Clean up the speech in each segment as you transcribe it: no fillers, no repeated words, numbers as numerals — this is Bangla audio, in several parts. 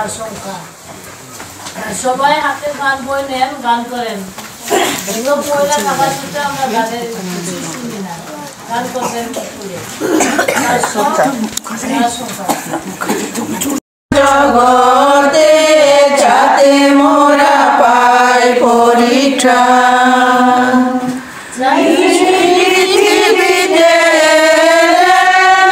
আশঙ্কা। সবাই হাতে গান বই নেন, গান করেন। মহিলা থাকার সাথে আমরা গানের কিছু শুনি না, গান করবেন জগতে যাতে মোরা পাই পরিত্রাণ, পৃথিবীতে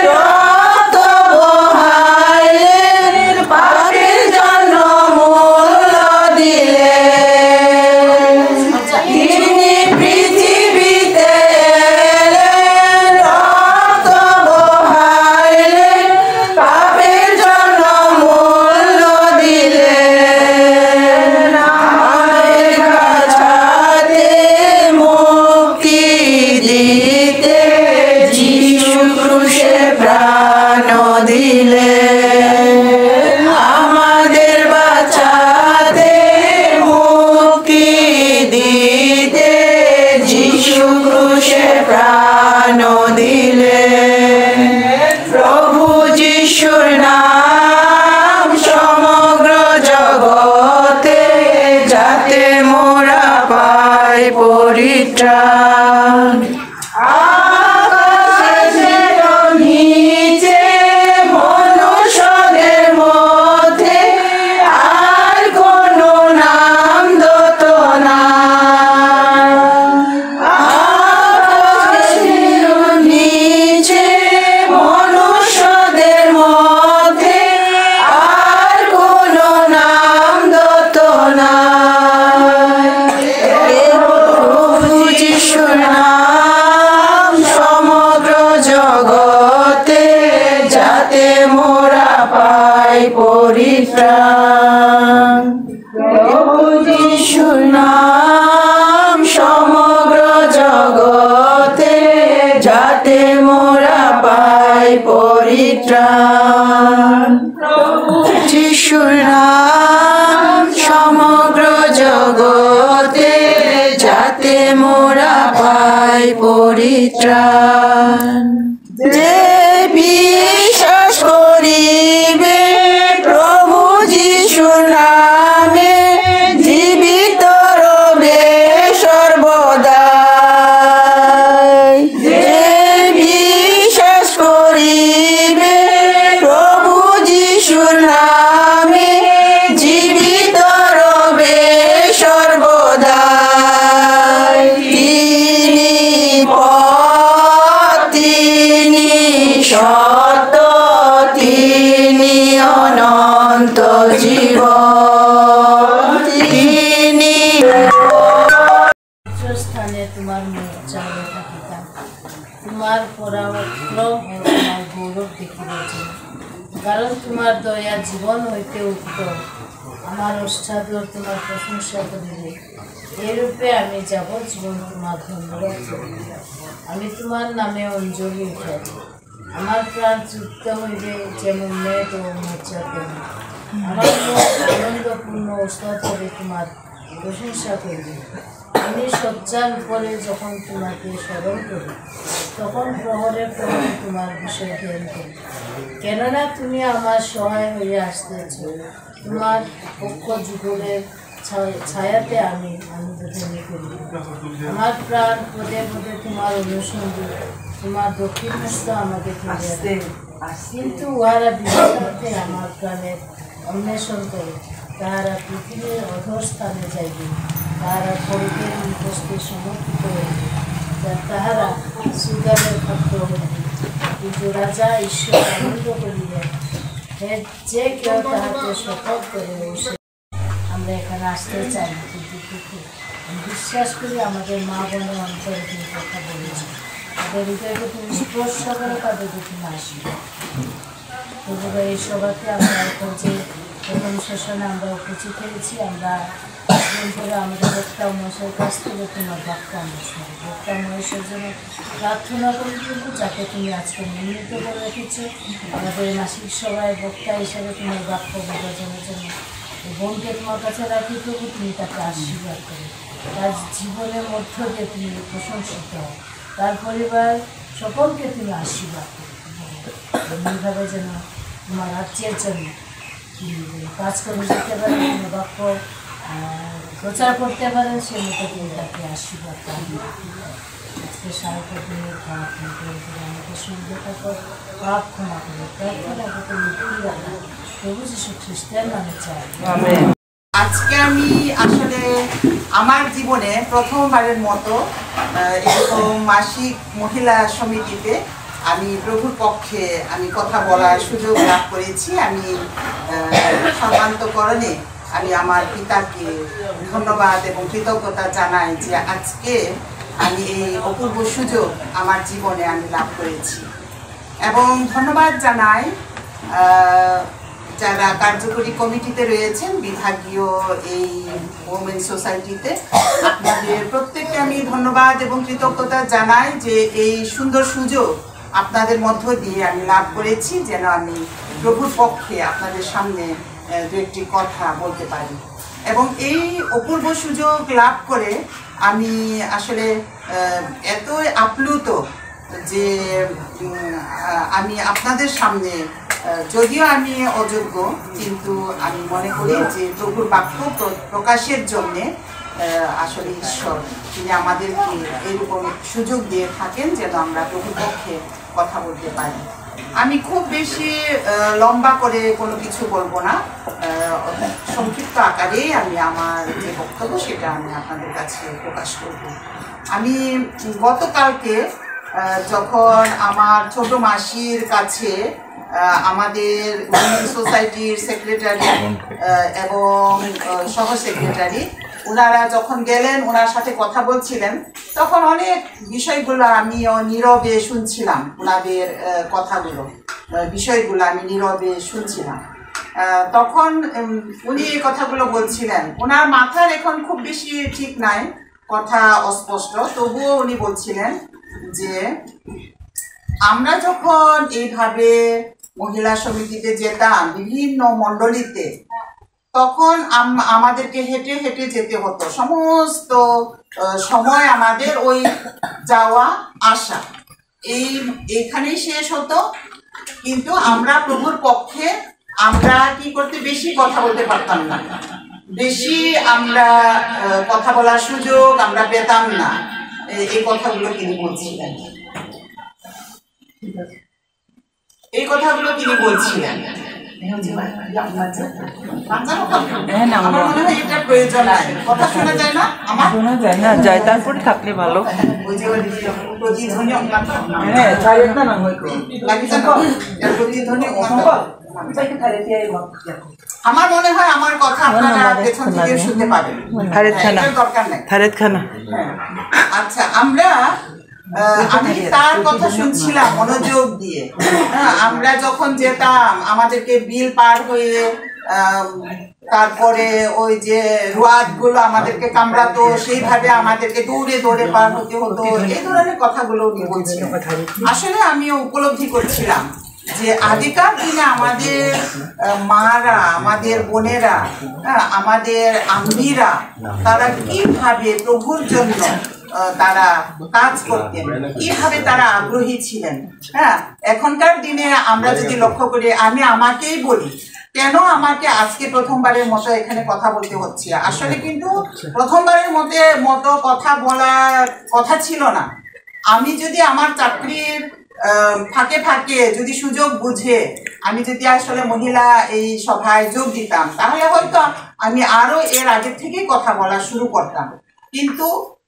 রক্ত বহাইলেন, পাপের জন্য মূল্য দিলেন। তিনি পৃথিবীতে রক্ত বহাইলেন, পাপের জন্য মূল্য দিলেন। আমাদের কাছাতে মুক্তি দিতে যিশু ক্রুশে প্রাণ দিলেন। আমাদের বাঁচাতে মুক্তি দিতে যিশু ক্রুশে প্রাণ দিলেন। প্রভু যিশুর নাম সমগ্র জগতে যাতে মোরা পাই পরিত্রাণ। আকাশের নিচে মনুষ্যদের মধ্যে আর কোনো নাম দত নাই। আকাশের নিচে মনুষ্যদের মধ্যে আর কোনো নাম দত নাই। প্রভু যিশুর নাম সমগ্র জগতে যাতে মোরা পাই পরিত্রাণ। প্রভু যিশুর নাম সমগ্র জগতে যাতে মোরা পাই পরিত্রাণ। প্রভু যিশুর নাম সমগ্র জগতে যাতে মোরা পাই পরিত্রাণ। যে বিশ্বাস করিবে প্রভু যিশুর নামে জীবিত রবে সর্বদাই। যে বিশ্বাস করিবে প্রভু যিশুর নামে জীবিত রবে সর্বদাই। তিনি পথ, তিনি সত্য, তিনি অনন্ত জীবন। তিনি স্থানে তোমার মুখ চাহিয়ে থাকিতাম, তোমার পরাক্রম ও তোমার গৌরব দেখিতেছি। কারণ তোমার দয়া জীবন হইতে উত্তম, আমার অষ্টাদর তোমার প্রশংসা করিবে। এরূপে আমি যাবজ্জীবন তোমার ধন্যবাদ করিব। আমি তোমার নামে অঞ্জলি উঠাই। আমার প্রাণ তৃপ্ত হইবে যেমন মেদ ও মজ্জা তেমন। আমার মন আনন্দপূর্ণ ঔষধে তোমার প্রশংসা করিবে। আমি শয্যার উপরে যখন তোমাকে স্মরণ করি, তখন প্রহরে প্রহরে তোমার বিষয় ধ্যান করি। কেননা তুমি আমার সহায় হইয়া আসতেছ, তোমার পক্ষ যুগলের ছায়াতে আমি আনন্দধ্বনি করি। আমার প্রাণ পদে পদে তোমার অনুসন্ধান, তোমার দক্ষিণ হস্ত আমাকে ফিরিয়ে দেয়। কিন্তু উহারা বিপদে আমার প্রাণের অন্বেষণ করে, তাহারা পৃথিবীর অধস্থানে যাইবে, তাহারা খড়গের নিকটে সমর্পিত হইবে, তাহারা সুগারের খাদ্য হইবে। কিন্তু রাজা ঈশ্বর আনন্দ করিলেন, যে কেউ তাহাকে শপথ করে। আমরা এখানে আসতে চাই, কিন্তু বিশ্বাস করি আমাদের মা বোনের অন্তরে তুমি কথা বলেছি, তাদের হৃদয়কে তুমি স্পর্শ করে তাদেরকে তুমি আসবে। তবুরা এই সভাতে আমরা এখন যে প্রথম সেশনে আমরা উপস্থিত হয়েছি, আমরা করে আমাদের বক্তা মহেশের কাছ থেকে তোমার বাক্য আমরা শুনি। বক্তা মহেশের জন্য প্রার্থনা করি কিন্তু, যাকে তুমি আজকে নির্মিত করে রেখেছো আমাদের মাসিক সভায় বক্তা হিসাবে তোমার বাক্য বোঝানোর জন্য। বোনকে তোমার কাছে রাখি, তবু তুমি তাকে আশীর্বাদ করো, তার জীবনের মধ্য দিয়ে তুমি প্রশংসিত হও, তার পরিবার সকলকে তুমি আশীর্বাদ করো। এইভাবে যেন তোমার রাজ্যের জন্য তিনি কাজ করে যেতে পারেন, কোনো বাক্য প্রচার করতে পারেন, সে মতো তিনি তাকে আশীর্বাদ করেন। আজকে সারাটা দিনের প্রার্থনা করে আমাকে সুবিধাটা কর, পাপ ক্ষমা করে প্রার্থনা করতে মুক্তি রাখা প্রভু যীশু খ্রিস্টের নামে চাই। আজকে আমি আসলে আমার জীবনে প্রথমবারের মতো এরকম মাসিক মহিলা সমিতিতে আমি প্রভুর পক্ষে আমি কথা বলার সুযোগ লাভ করেছি। আমি সর্বান্তকরণে আমি আমার পিতাকে ধন্যবাদ এবং কৃতজ্ঞতা জানাই যে আজকে আমি এই অপূর্ব সুযোগ আমার জীবনে আমি লাভ করেছি। এবং ধন্যবাদ জানাই যারা কার্যকরী কমিটিতে রয়েছেন, বিভাগীয় এই ওমেন সোসাইটিতে, আপনাদের প্রত্যেককে আমি ধন্যবাদ এবং কৃতজ্ঞতা জানাই যে এই সুন্দর সুযোগ আপনাদের মধ্য দিয়ে আমি লাভ করেছি, যেন আমি প্রভুর পক্ষে আপনাদের সামনে দু একটি কথা বলতে পারি। এবং এই অপূর্ব সুযোগ লাভ করে আমি আসলে এতই আপ্লুত যে আমি আপনাদের সামনে, যদিও আমি অযোগ্য, কিন্তু আমি মনে করি যে প্রভুর বাক্য প্রকাশের জন্যে আসলে ঈশ্বর তিনি আমাদেরকে এইরকম সুযোগ দিয়ে থাকেন যেন আমরা প্রভুর পক্ষে কথা বলতে পারি। আমি খুব বেশি লম্বা করে কোনো কিছু বলবো না, সংক্ষিপ্ত আকারেই আমি আমার যে বক্তব্য সেটা আমি আপনাদের কাছে প্রকাশ করব। আমি গতকালকে যখন আমার ছোট মাসির কাছে আমাদের সোসাইটির সেক্রেটারি এবং সহ সেক্রেটারি ওনারা যখন গেলেন, ওনার সাথে কথা বলছিলেন, তখন অনেক বিষয়গুলো আমিও নীরবে শুনছিলাম। ওনাদের কথাগুলো, বিষয়গুলো আমি নীরবে শুনছিলাম। তখন উনি এই কথাগুলো বলছিলেন। ওনার মাথার এখন খুব বেশি ঠিক নাই, কথা অস্পষ্ট, তবুও উনি বলছিলেন যে আমরা যখন এইভাবে মহিলা সমিতিতে যেতাম বিভিন্ন মণ্ডলীতে, তখন আমাদেরকে হেঁটে হেঁটে যেতে হতো, সমস্ত সময় আমাদের ওই যাওয়া আসা এইখানেই শেষ হতো। কিন্তু আমরা প্রভুর পক্ষে আমরা কি করতে বেশি কথা বলতে পারতাম না, বেশি আমরা কথা বলার সুযোগ আমরা পেতাম না। এই কথাগুলো তিনি বলছিলেন, এই কথাগুলো তিনি বলছিলেন। আমার মনে হয় এটা প্রয়োজন নাই, কথা শোনা যায় না, আমার শোনা যায় না, যায় তারপরে থাকলে ভালো। ওই যে প্রতিধ্বনি আমার মনে হয় আমার কথা আপনারা পেছন থেকে শুনতে পাবেন, দরকার নাই। আচ্ছা, আমি তার কথা শুনছিলাম মনোযোগ দিয়ে। আমরা যখন যেতাম, আমাদেরকে বিল পার হয়ে তারপরে ওই যে রোয়াদ গুলো আমাদেরকে কামড়াতো, সেইভাবে আমাদেরকে দৌড়ে দৌড়ে পার হতে হতো। এই ধরনের কথাগুলো উনি বলছিলেন। আসলে আমি উপলব্ধি করছিলাম যে আগেকার দিনে আমাদের মারা, আমাদের বোনেরা, আমাদের আম্মিরা, তারা কিভাবে প্রভুর জন্য তারা কাজ করতেন, কিভাবে তারা আগ্রহী ছিলেন। এখনকার দিনে আমরা যদি লক্ষ্য করি, আমি আমাকেই বলি, কেন আমাকে আজকে প্রথমবারের মতো এখানে কথা বলতে হচ্ছে। আসলে কিন্তু প্রথমবারের মতো কথা বলার কথা ছিল না। আমি যদি আমার চাকরির ফাঁকে ফাঁকে যদি সুযোগ বুঝে আমি যদি আসলে মহিলা এই সভায় যোগ দিতাম, তাহলে হয়তো আমি আরো এর আগে থেকেই কথা বলা শুরু করতাম। কিন্তু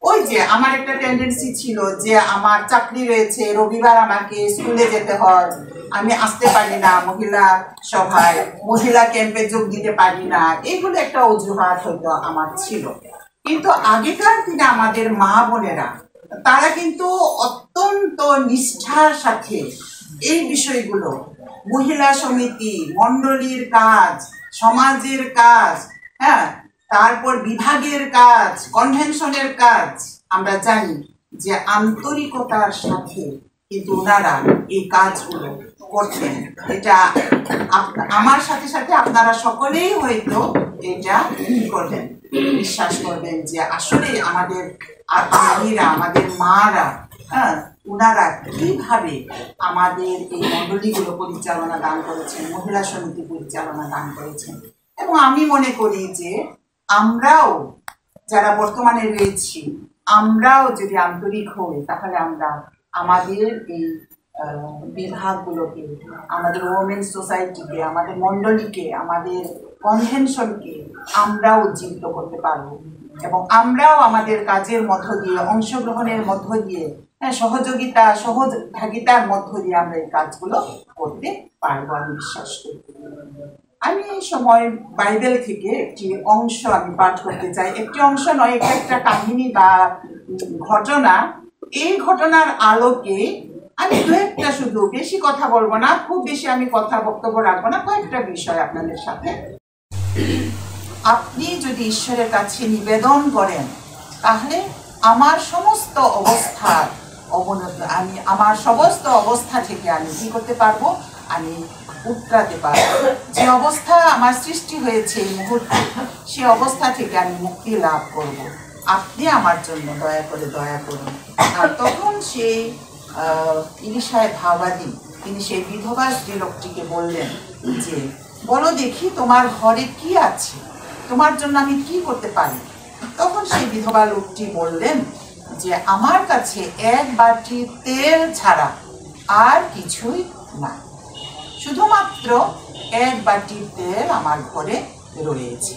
ওই যে আমার একটা টেন্ডেন্সি ছিল যে আমার চাকরি রয়েছে, রবিবার আমাকে স্কুলে যেতে হয়, আমি আসতে পারি না মহিলা সভায়, মহিলা ক্যাম্পে যোগ দিতে পারি না, এইগুলো একটা অজুহাত হয়তো আমার ছিল। কিন্তু আগেকার দিনে আমাদের মা বোনেরা তারা কিন্তু অত্যন্ত নিষ্ঠার সাথে এই বিষয়গুলো, মহিলা সমিতি, মণ্ডলীর কাজ, সমাজের কাজ, তারপর বিভাগের কাজ, কনভেনশনের কাজ, আমরা জানি যে আন্তরিকতার সাথে কিন্তু ওনারা এই কাজগুলো করতেন। এটা আমার সাথে সাথে আপনারা সকলেই হয়তো এটা করবেন, বিশ্বাস করবেন যে আসলে আমাদের মেয়েরা, আমাদের মারা হ্যাঁ, ওনারা কিভাবে আমাদের এই মণ্ডলীগুলো পরিচালনা দান করেছেন, মহিলা সমিতি পরিচালনা দান করেছেন। এবং আমি মনে করি যে আমরাও যারা বর্তমানে রয়েছি, আমরাও যদি আন্তরিক হই তাহলে আমরা আমাদের এই বিভাগগুলোকে, আমাদের ওমেন্স সোসাইটিকে, আমাদের মণ্ডলীকে, আমাদের কনভেনশনকে আমরাও উজ্জীবিত করতে পারবো এবং আমরাও আমাদের কাজের মধ্য দিয়ে, অংশগ্রহণের মধ্য দিয়ে, সহযোগিতা, সহভাগিতার মধ্য দিয়ে আমরা এই কাজগুলো করতে পারবো আমি বিশ্বাস করি। আমি এই সময় বাইবেল থেকে একটি অংশ আমি পাঠ করতে চাই। একটি অংশ নয়, এটা একটা কাহিনী বা ঘটনা। এই ঘটনার আলোকে আমি দু একটা, শুধু বেশি কথা বলবো না, খুব বেশি আমি বক্তব্য রাখবো না, কয়েকটা বিষয় আপনাদের সাথে। আপনি যদি ঈশ্বরের কাছে নিবেদন করেন তাহলে আমার সমস্ত অবস্থার অবনতি, আমার সমস্ত অবস্থা থেকে আমি কি করতে পারবো, আমি উতরাতে পারবো। যে অবস্থা আমার সৃষ্টি হয়েছে এই মুহূর্তে, সে অবস্থা থেকে আমি মুক্তি লাভ করব। আপনি আমার জন্য দয়া করে দয়া করুন। আর তখন সেই ইলিশায় ভাবাদী, তিনি সেই বিধবা স্ত্রীলোকটিকে বললেন যে, বলো দেখি তোমার ঘরে কি আছে, তোমার জন্য আমি কি করতে পারি। তখন সেই বিধবা লোকটি বললেন যে, আমার কাছে এক বাটি তেল ছাড়া আর কিছুই না, শুধুমাত্র এক বাটি তেল আমার ঘরে রয়েছে।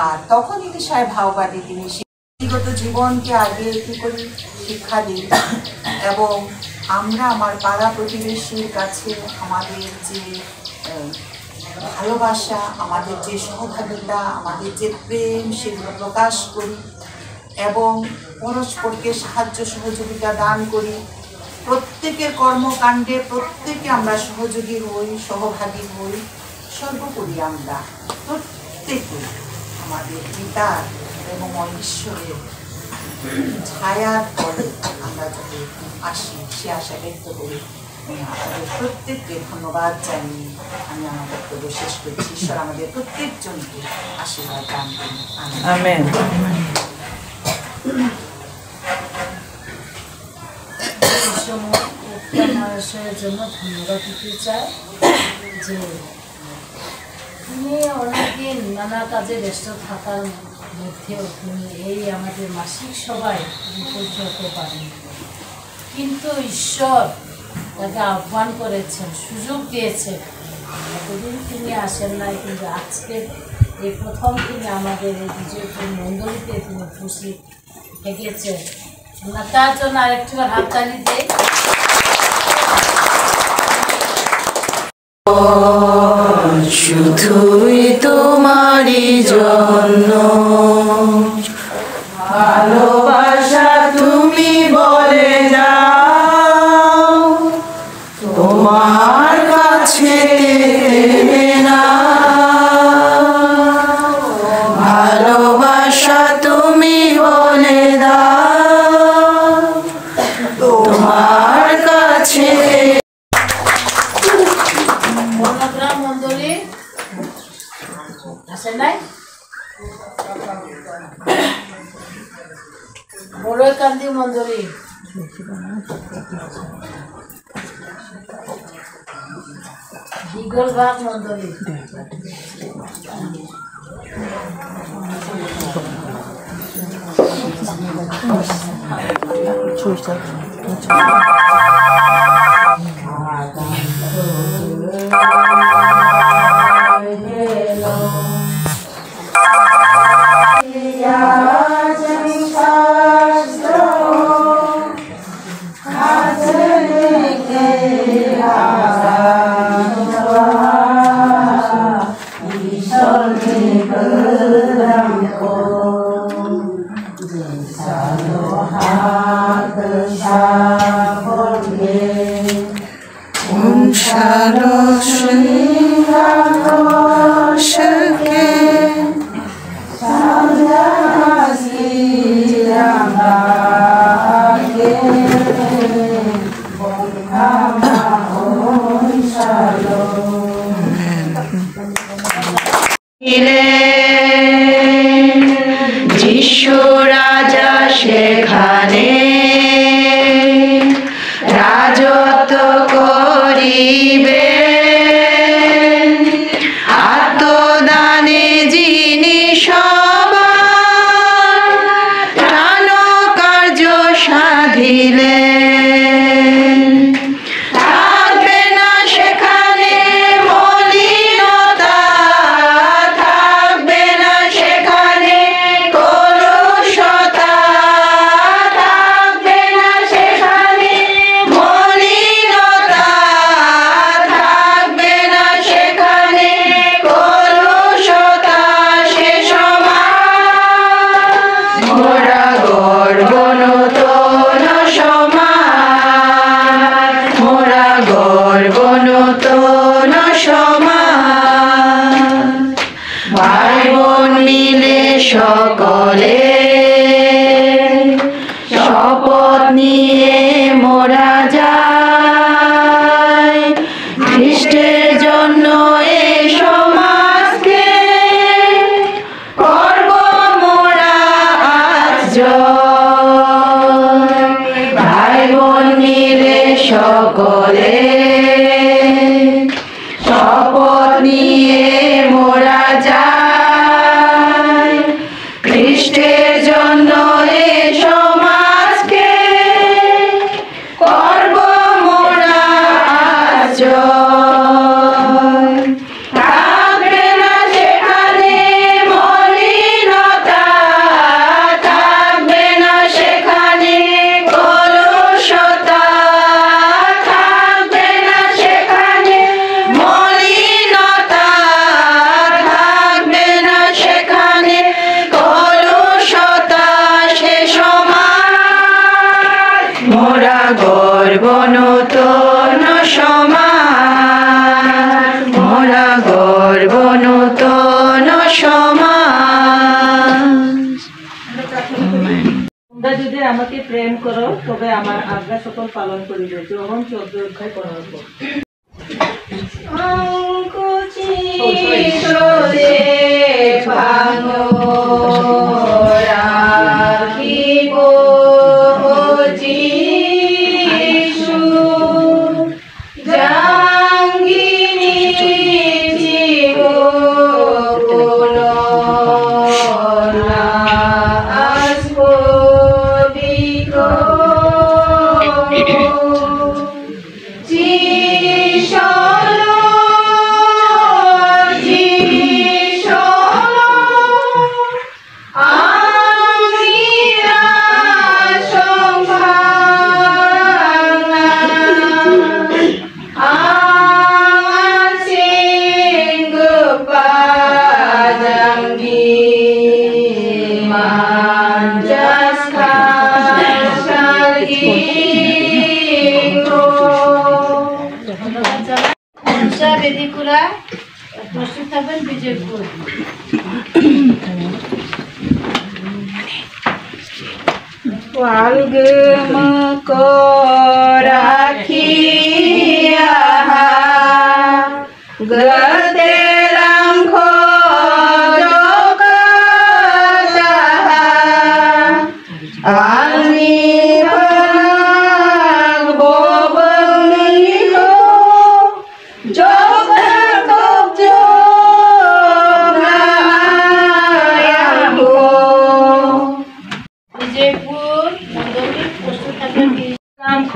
আর তখন ইলিশায় ভাওবাদী, তিনি ব্যক্তিগত জীবনকে আগে কি করি শিক্ষা দিই এবং আমরা আমার পাড়া প্রতিবেশীর কাছে আমাদের যে ভালোবাসা, আমাদের যে সহভাগিতা, আমাদের যে প্রেম, সেগুলো প্রকাশ করি এবং পরস্পরকে সাহায্য সহযোগিতা দান করি। প্রত্যেকের কর্মকাণ্ডে প্রত্যেকে আমরা সহযোগী হই, সহভাগী হই। সর্বোপরি আমরা প্রত্যেকে আমাদের পিতার এবং ঈশ্বরের ছায়ার পরে আমরা যদি আসি, সে আশা ব্যক্ত করি। আমাদের প্রত্যেককে ধন্যবাদ জানিয়ে আমি আমার বক্তব্য শেষ করছি। ঈশ্বর আমাদের প্রত্যেকজনকে আশীর্বাদ দান করুন। আমেন। মানুষের জন্য ধন্যবাদ দিতে চাই যে তুমি অনেকদিন নানা কাজে ব্যস্ত থাকার মধ্যেও তুমি এই আমাদের মাসিক সভায় উপস্থিত হতে পারেন, কিন্তু ঈশ্বর তাকে আহ্বান করেছেন, সুযোগ দিয়েছেন। এতদিন তিনি আসেন নাই, কিন্তু আজকে এই প্রথম তিনি আমাদের এই বিজয়পুর মণ্ডলীতে তিনি উপস্থিত থেকেছেন। আমরা তার জন্য আরেকটিবার হাততালি দেই। শুধুই তোমারই জন্য ভালোবাসা তুমি বলে যাও, তোমার কাছে না ভালোবাসা তুমি বলে দাও, তোমার কাছে। বনগ্রাম মণ্ডলী আসে নাই, বড়ইকান্দি মণ্ডলী, বিগলবাগ মণ্ডলী, যিশু রাজা সেখানে সকলে শপথ নিয়ে মোরা যাই খ্রিস্টের জন্য এ সমাজকে করব মোরা আজ থাকবে না সেখানে মলিনতা থাকবে না সেখানে কলুষতা থাকবে না সেখানে মলিনতা থাকবে না সেখানে কলুষতা সে সমাজ মোরা গর্ব নূতন সমাজ মোরা গর্ব নূতন সমাজ। তোমরা যদি আমাকে প্রেম করো তবে আমার আজ্ঞা সকল পালন করিবে। যোহন 14 অধ্যায় 15 পদ। অঙ্কুচিত যে ভাঙো রাখিব যিশু জাঙ্গিনী জীব বেদিকুরা প্রস্তুত থাকবেন বিজয়পুর। ওয়ালগম কো রাখিয়া গদেলাম খো জগতা আমি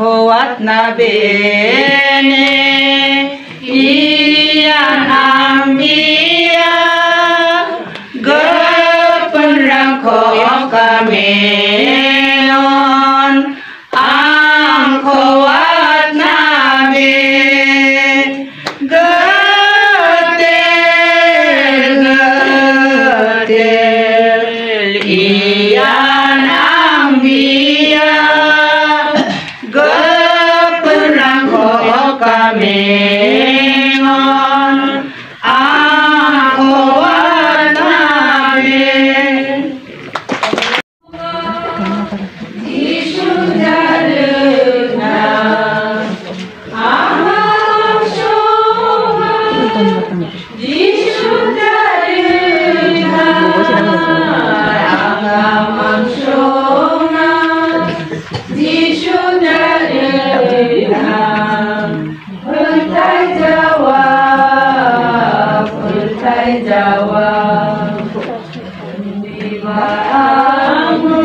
Khoat na bene iyan amia gapan rang khoang kameon ang khoat na be gatel iyan amia kameon ako at namin Yesu dalut na amang syongan Yesu dalut na amang syongan Yesu dalut na jawab di bangmu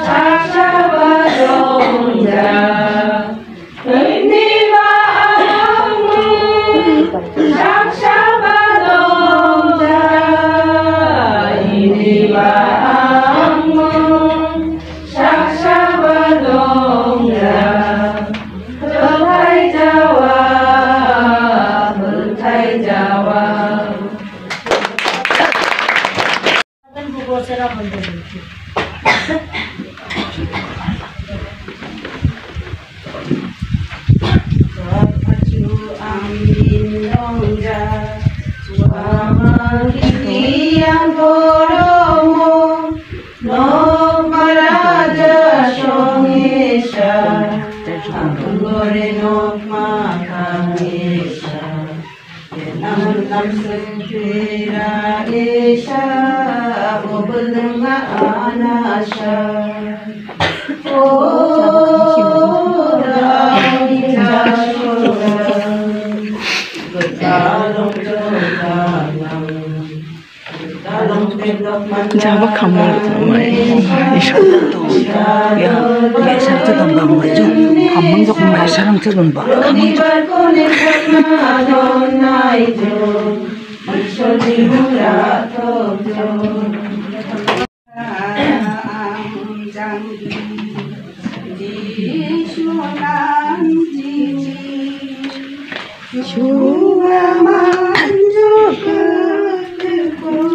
saksa badongja di bangmu saksa badongja di bangmu saksa badongja bertai jawab Será bom de yang poromo no maraja songesha angore no makamisha namun nam sentira esha obulma anasha oh Java kamu mai isu tu ya sarang tu tambah maju kamang jok mai sarang tu tambah kamang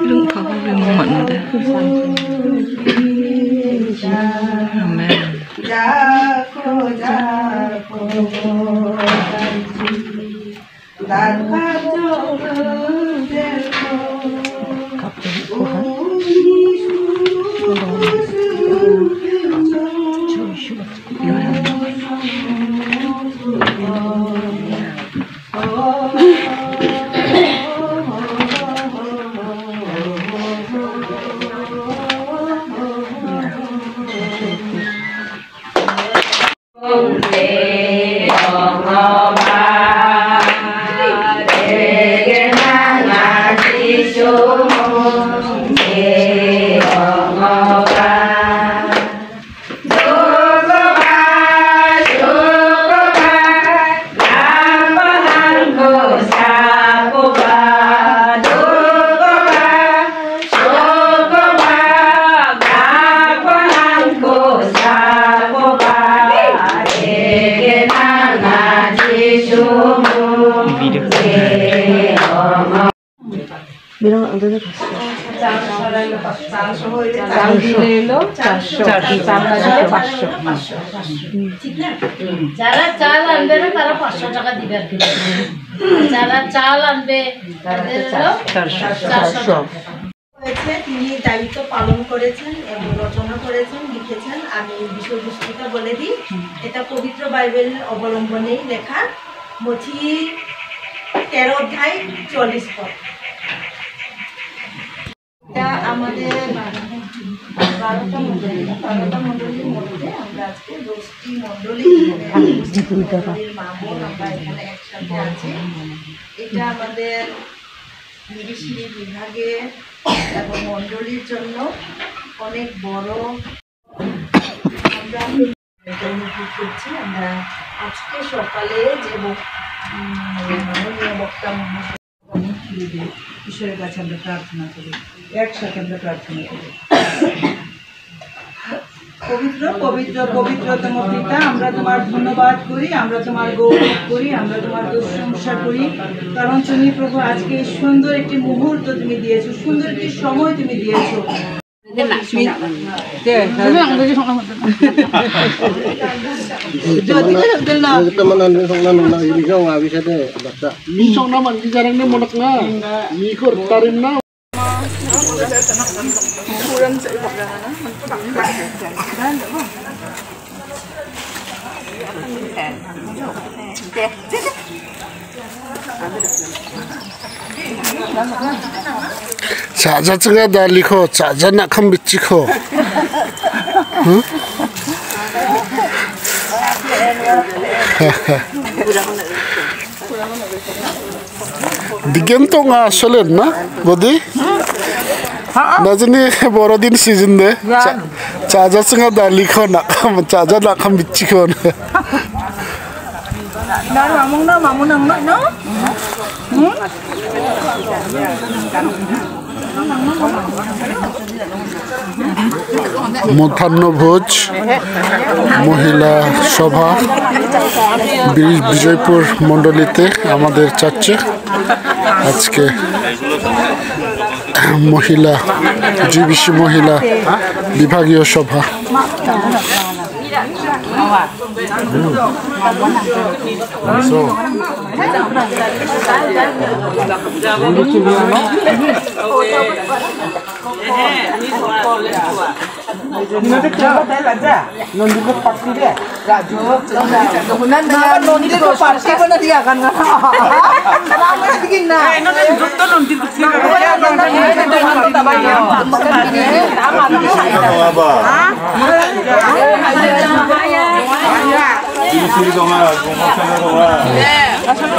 Lưng khó lưng mặn đấy. Amen. Bilang ang dito kasi. যারা চাল আনবে না তারা 500 টাকা দিবে আর কি। যারা চাল আনবে তাদের হলো 400 হয়েছে। তিনি দায়িত্ব পালন করেছেন এবং রচনা করেছেন, লিখেছেন। আমি বিষয়বস্তুটা বলে দিই। এটা পবিত্র বাইবেল অবলম্বনেই লেখা। মথি 13 অধ্যায় 40 পদ। এটা আমাদের 12টা মণ্ডলীর মধ্যে আমরা আজকে 10টি মণ্ডলীর মা বোন আমরা এখানে একসাথে আছি। এটা আমাদের মিরিশিরি বিভাগে এবং মণ্ডলীর জন্য অনেক বড় আমরা করছি। আমরা আজকে সকালে যে মাননীয় বক্তা ঈশ্বরের কাছে আমরা প্রার্থনা করি, একসাথে আমরা প্রার্থনা করি। পবিত্র পবিত্র পবিত্রতম পিতা, আমরা তোমার ধন্যবাদ করি, আমরা তোমার গৌরব করি, আমরা তোমার প্রশংসা করি, কারণ তুমি প্রভু আজকে সুন্দর একটি মুহূর্ত তুমি দিয়েছো, সুন্দর একটি সময় তুমি দিয়েছো। 자자증가 달리고 자자나 컴 비치고 디겐통아 설레나 뭐디 나중에 버러딘 시즌데 자자증가 달리고 나컴 자자나 컴 비치고 나는 마무나 너? মধ্যাহ্নভোজ মহিলা সভা বিজয়পুর মণ্ডলীতে আমাদের চাচ্ছে আজকে মহিলা জিবিসি মহিলা বিভাগীয় সভা।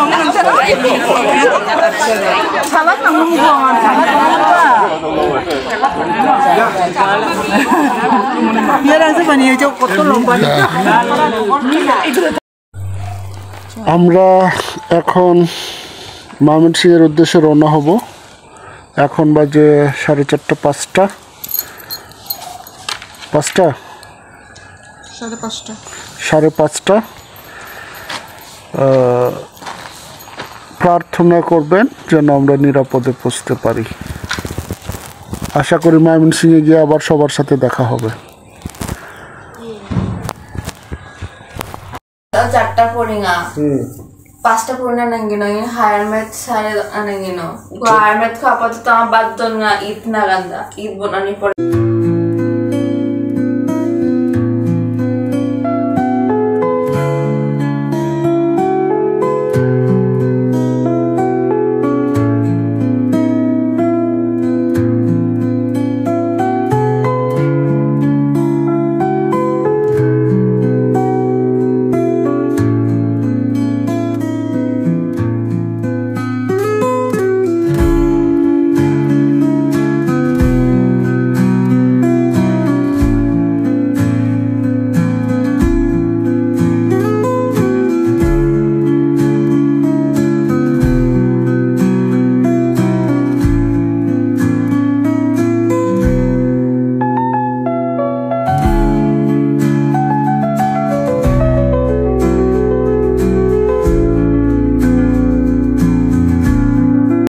Ini আমরা এখন ময়মনসিংহের উদ্দেশ্যে রওনা হব। এখন বাজে 4:30 5টা 5:30 প্রার্থনা করবেন যেন আমরা নিরাপদে পৌঁছতে পারি। আশা করি ময়মনসিংহে গিয়ে আবার সবার সাথে দেখা হবে। 4টা পড়িঙা 5টা পড়না নাঙ্গিনো হায়ার ম্যাথ সারে আনাঙ্গিনো হায়ার ম্যাথ আপাতত আমার বাদ দল না ঈদ নাগান্দা ঈদ বনানি পড়ে